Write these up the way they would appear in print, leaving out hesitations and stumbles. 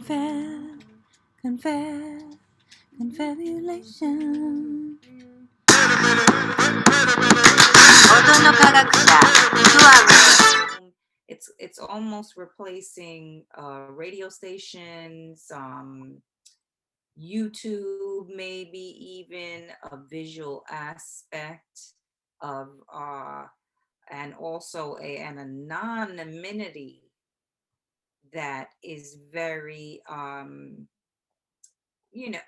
Confabulation. It's almost replacing radio stations, YouTube, maybe even a visual aspect of, and also an anonymity that is very,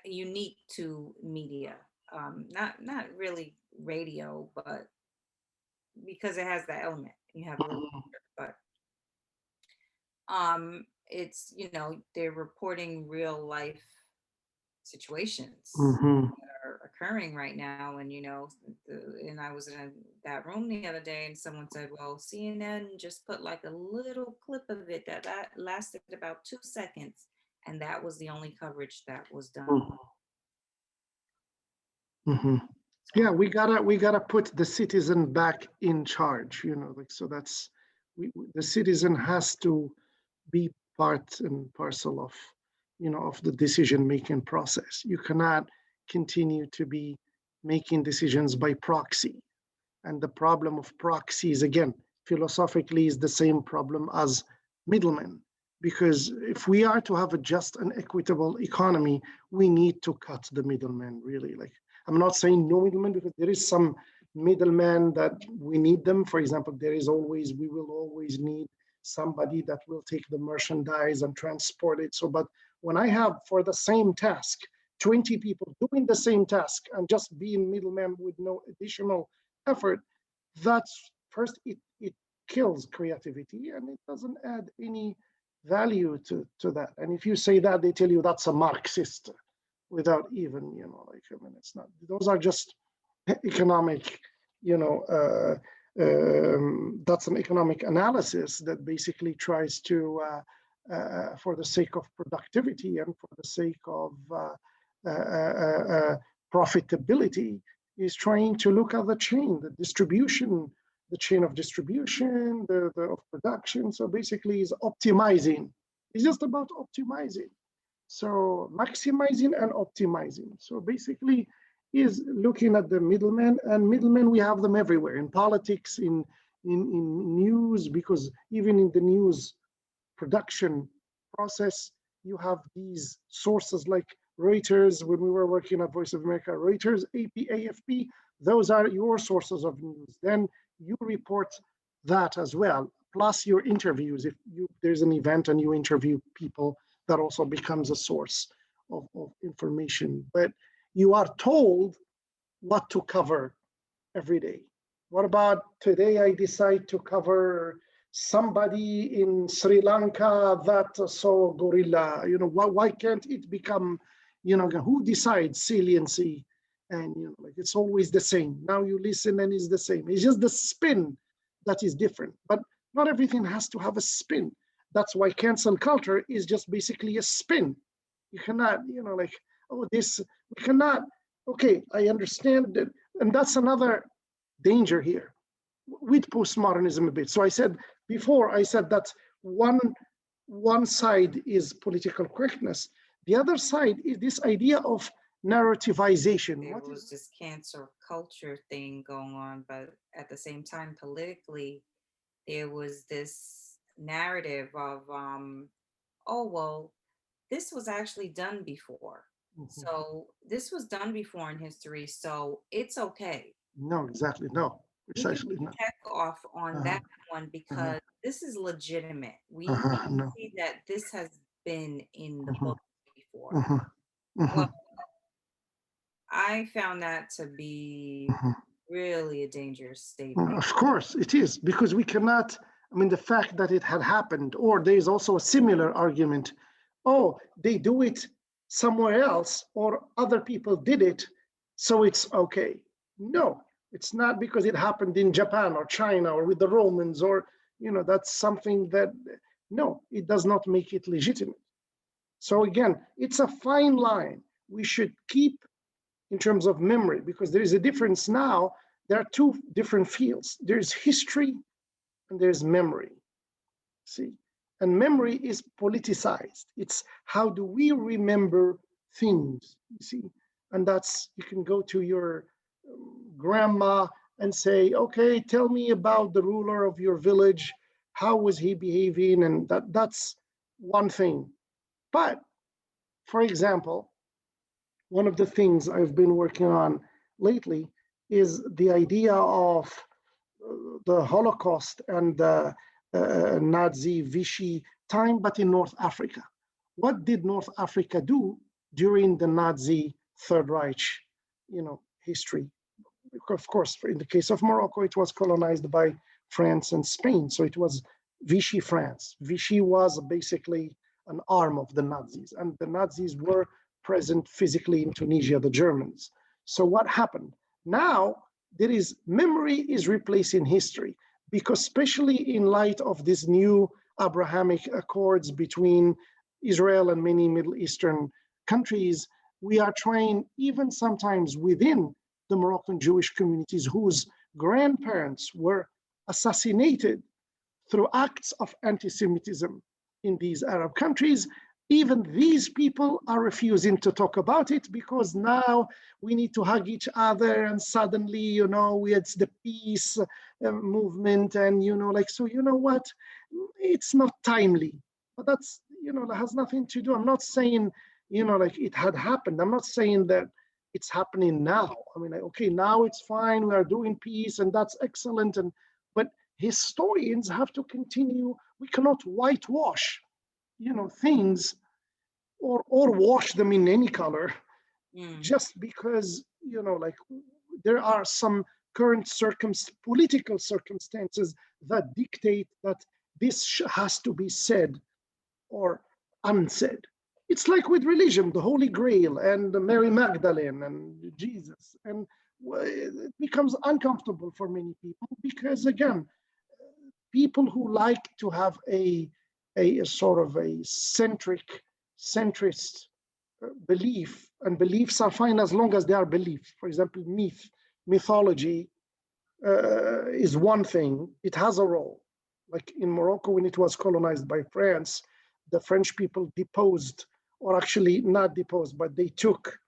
unique to media. Not really radio, but because it has that element, you have a little, but it's, they're reporting real life situations Mm-hmm. are occurring right now. And and I was in that room the other day, and someone said, well, CNN just put like a little clip of it that lasted about 2 seconds, and that was the only coverage that was done. Mm-hmm. Yeah, So we gotta put the citizen back in charge, like, so that's the citizen has to be part and parcel of, of the decision making process. You cannot continue to be making decisions by proxy. And the problem of proxies, again, philosophically, is the same problem as middlemen. Because if we are to have a just and equitable economy, we need to cut the middlemen, really. Like, I'm not saying no middlemen, because there is some middlemen that we need them. For example, we will always need somebody that will take the merchandise and transport it. So, but when I have for the same task, 20 people doing the same task and just being middlemen with no additional effort, that's first, it kills creativity and it doesn't add any value to that. And if you say that, they tell you that's a Marxist without even, like, I mean, it's not, those are just economic, that's an economic analysis that basically tries to, for the sake of productivity and for the sake of profitability, is trying to look at the chain, the chain of distribution, of production. So basically, is optimizing. It's just about optimizing. So maximizing and optimizing. So basically, is looking at the middlemen, and middlemen, we have them everywhere in politics, in news, because even in the news production process, you have these sources like Reuters. When we were working at Voice of America, Reuters, AP, AFP, those are your sources of news. Then you report that as well, plus your interviews. If there's an event and you interview people, that also becomes a source of information. But you are told what to cover every day. What about today? I decide to cover somebody in Sri Lanka that saw gorilla. Why can't it become, who decides saliency? And like, it's always the same. Now you listen and it's the same. It's just the spin that is different. But not everything has to have a spin. That's why cancel culture is just basically a spin. You cannot, like, oh, this, we cannot, okay, I understand that. And that's another danger here with postmodernism a bit. So I said that one side is political correctness. The other side is this idea of narrativization. There was this cancer culture thing going on, but at the same time, politically, there was this narrative of, oh, well, this was actually done before. Mhm. So this was done before in history, so it's okay. No, exactly. No, We can precisely. No. check off on that one Uh-huh. because this is legitimate. We No. see that this has been in the Uh-huh. book before. Uh-huh. Uh-huh. Well, I found that to be Uh-huh. really a dangerous statement. Of course, it is, because we cannot, I mean, the fact that it had happened, or there is also a similar argument, oh, they do it somewhere else, or other people did it, so it's okay. No, it's not, because it happened in Japan or China or with the Romans, or, that's something that, no, it does not make it legitimate. So again, it's a fine line. We should keep in terms of memory, because there is a difference now. There are two different fields. There's history and there's memory. See, And memory is politicized. It's how do we remember things, you see? And that's, you can go to your grandma and say, okay, tell me about the ruler of your village. How was he behaving? And that's one thing. But for example, one of the things I've been working on lately is the idea of the Holocaust and the Nazi Vichy time, but in North Africa. What did North Africa do during the Nazi Third Reich, history? Of course, in the case of Morocco, it was colonized by France and Spain, so it was Vichy France. Vichy was basically an arm of the Nazis, and the Nazis were present physically in Tunisia, the Germans. So what happened? Now, there is memory is replacing history, because especially in light of these new Abrahamic Accords between Israel and many Middle Eastern countries, we are trying, even sometimes within the Moroccan Jewish communities whose grandparents were assassinated through acts of anti-Semitism in these Arab countries, even these people are refusing to talk about it, because now we need to hug each other, and suddenly, it's the peace movement, and so what? It's not timely. But that's, that has nothing to do. I'm not saying, it had happened. I'm not saying that it's happening now. I mean, okay, now it's fine. We are doing peace, and that's excellent. But historians have to continue. We cannot whitewash things or wash them in any color just because there are some current political circumstances that dictate that this has to be said or unsaid. It's like with religion, the Holy Grail and Mary Magdalene and Jesus, and it becomes uncomfortable for many people because, again, people who like to have a sort of a centrist belief, and beliefs are fine as long as they are beliefs. For example, mythology is one thing. It has a role. Like in Morocco, when it was colonized by France, the French people deposed, or actually not deposed, but they took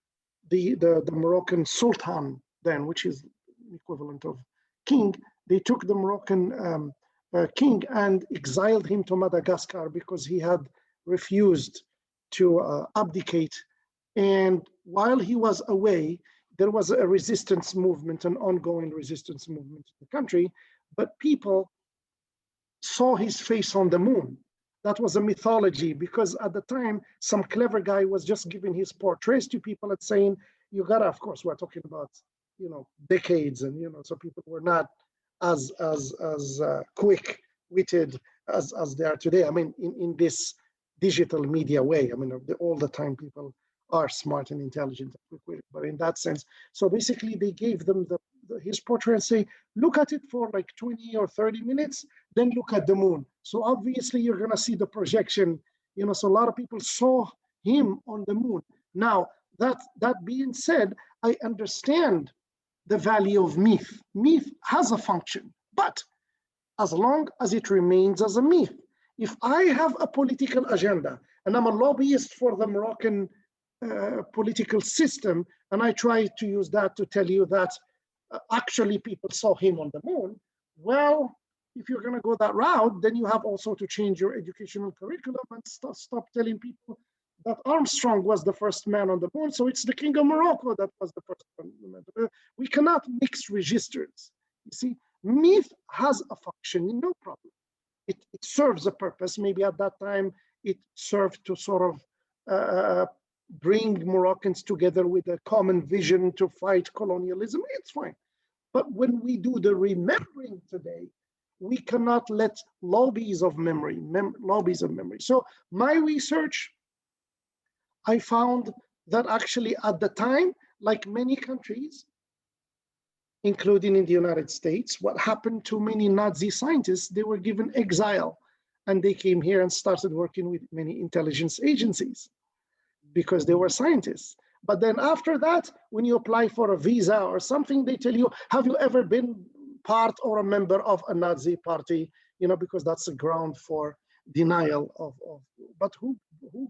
the Moroccan Sultan then, which is equivalent of king. They took the Moroccan king and exiled him to Madagascar because he had refused to abdicate. And while he was away, there was a resistance movement, an ongoing resistance movement in the country, but people saw his face on the moon. That was a mythology, because at the time, some clever guy was just giving his portraits to people and saying, you gotta, of course, we're talking about, decades, and, so people were not as quick-witted as they are today. I mean, in this digital media way, I mean, all the time people are smart and intelligent, but in that sense, so basically they gave them his portrait and say, look at it for like 20 or 30 minutes, then look at the moon. So obviously you're gonna see the projection, so a lot of people saw him on the moon. Now, that being said, I understand the value of myth. Myth has a function, but as long as it remains as a myth. If I have a political agenda and I'm a lobbyist for the Moroccan political system, and I try to use that to tell you that actually people saw him on the moon, well, if you're going to go that route, then you have also to change your educational curriculum and stop telling people that Armstrong was the first man on the moon, so it's the King of Morocco that was the first man. We cannot mix registers. You see, myth has a function, no problem. It serves a purpose. Maybe at that time it served to sort of bring Moroccans together with a common vision to fight colonialism. It's fine. But when we do the remembering today, we cannot let lobbies of memory. So my research, I found that actually at the time, like many countries, including in the United States, what happened to many Nazi scientists, they were given exile and they came here and started working with many intelligence agencies because they were scientists. But then after that, when you apply for a visa or something, they tell you, have you ever been part or a member of a Nazi party? Because that's the ground for denial of but who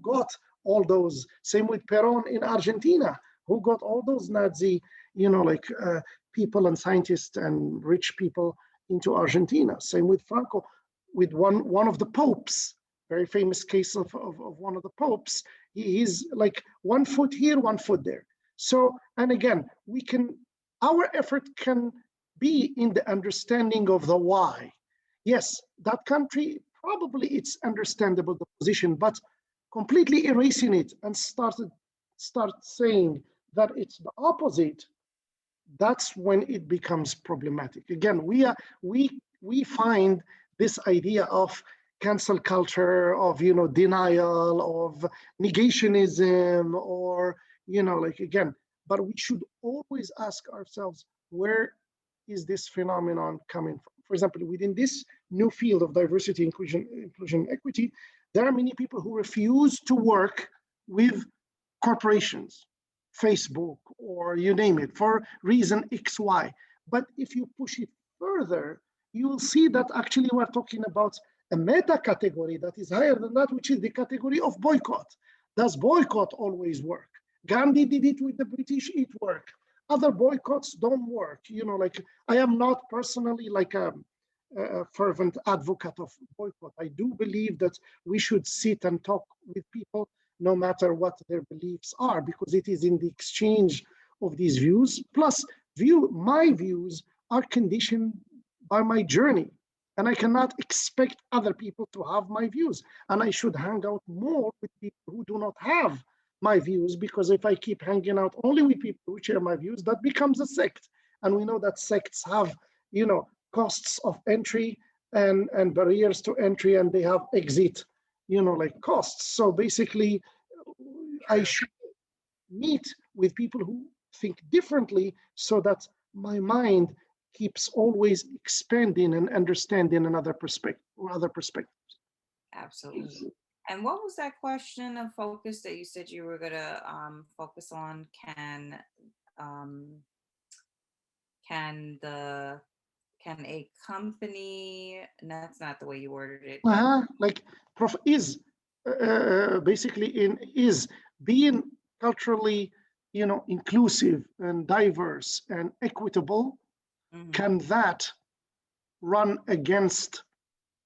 got all those, same with Peron in Argentina, who got all those Nazi, people and scientists and rich people into Argentina. Same with Franco, with one of the popes, very famous case of one of the popes. He's like 1 foot here, 1 foot there. So, and again, our effort can be in the understanding of the why. Yes, that country, probably it's understandable, the position, but completely erasing it and start saying that it's the opposite, that's when it becomes problematic. Again, we find this idea of cancel culture, of denial, of negationism, or again, but we should always ask ourselves, where is this phenomenon coming from? For example, within this new field of diversity, inclusion, equity, there are many people who refuse to work with corporations, Facebook, or you name it, for reason X, Y. But if you push it further, you will see that actually we're talking about a meta category that is higher than that, which is the category of boycott. Does boycott always work? Gandhi did it with the British, it worked. Other boycotts don't work. I am not personally like a fervent advocate of boycott. I do believe that we should sit and talk with people no matter what their beliefs are, because it is in the exchange of these views. Plus, my views are conditioned by my journey, and I cannot expect other people to have my views. And I should hang out more with people who do not have my views, because if I keep hanging out only with people who share my views, that becomes a sect. And we know that sects have, costs of entry and barriers to entry, and they have exit, costs. So basically, I should meet with people who think differently, so that my mind keeps always expanding and understanding another perspective or other perspectives. Absolutely. And what was that question of focus that you said you were gonna focus on? Um, can the can a company? That's not the way you ordered it, but Like is basically is being culturally, inclusive and diverse and equitable. mhm. Can that run against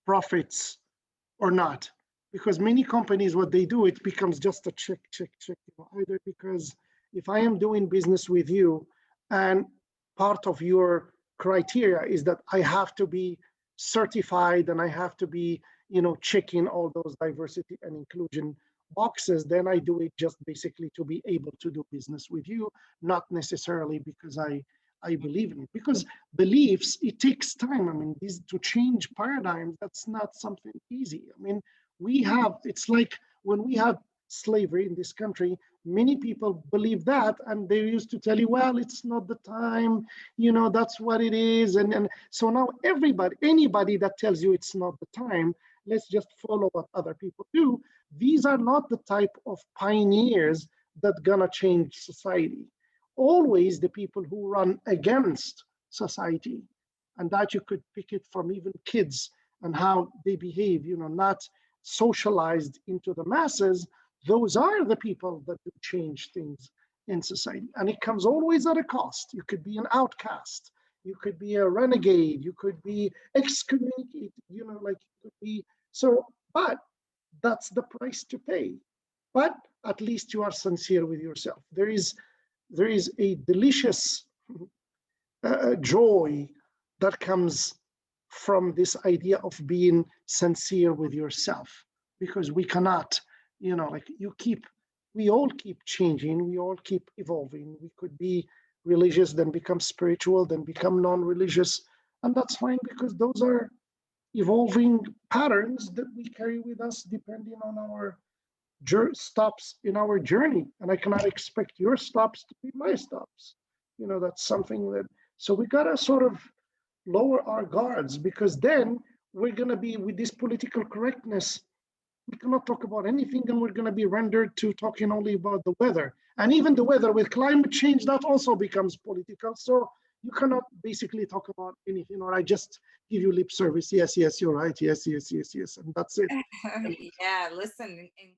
profits or not? Because many companies, what they do, it becomes just a check. Either because if I am doing business with you, and part of your criteria is that I have to be certified and I have to be, checking all those diversity and inclusion boxes, then I do it just basically to be able to do business with you, not necessarily because I believe in it. Because beliefs, it takes time. I mean, to change paradigms, that's not something easy. I mean, it's like when we had slavery in this country, many people believe that, and they used to tell you, well, it's not the time, that's what it is. And so now anybody that tells you it's not the time, let's just follow what other people do. These are not the type of pioneers that gonna change society. Always the people who run against society, and that you could pick it from even kids and how they behave, not socialized into the masses. Those are the people that do change things in society. And it comes always at a cost. You could be an outcast, you could be a renegade, you could be excommunicated, you could be so, but that's the price to pay. But at least you are sincere with yourself. There is a delicious joy that comes from this idea of being sincere with yourself, because we cannot, we all keep changing, we all keep evolving. We could be religious, then become spiritual, then become non-religious, and that's fine, because those are evolving patterns that we carry with us depending on our stops in our journey. And I cannot expect your stops to be my stops. That's something that, so we gotta sort of lower our guards, because then we're gonna be, with this political correctness, we cannot talk about anything, and we're gonna be rendered to talking only about the weather. And even the weather with climate change, that also becomes political. So, you cannot basically talk about anything, or I just give you lip service. Yes, yes, you're right. Yes, yes, yes, yes, and that's it. And Yeah, listen, and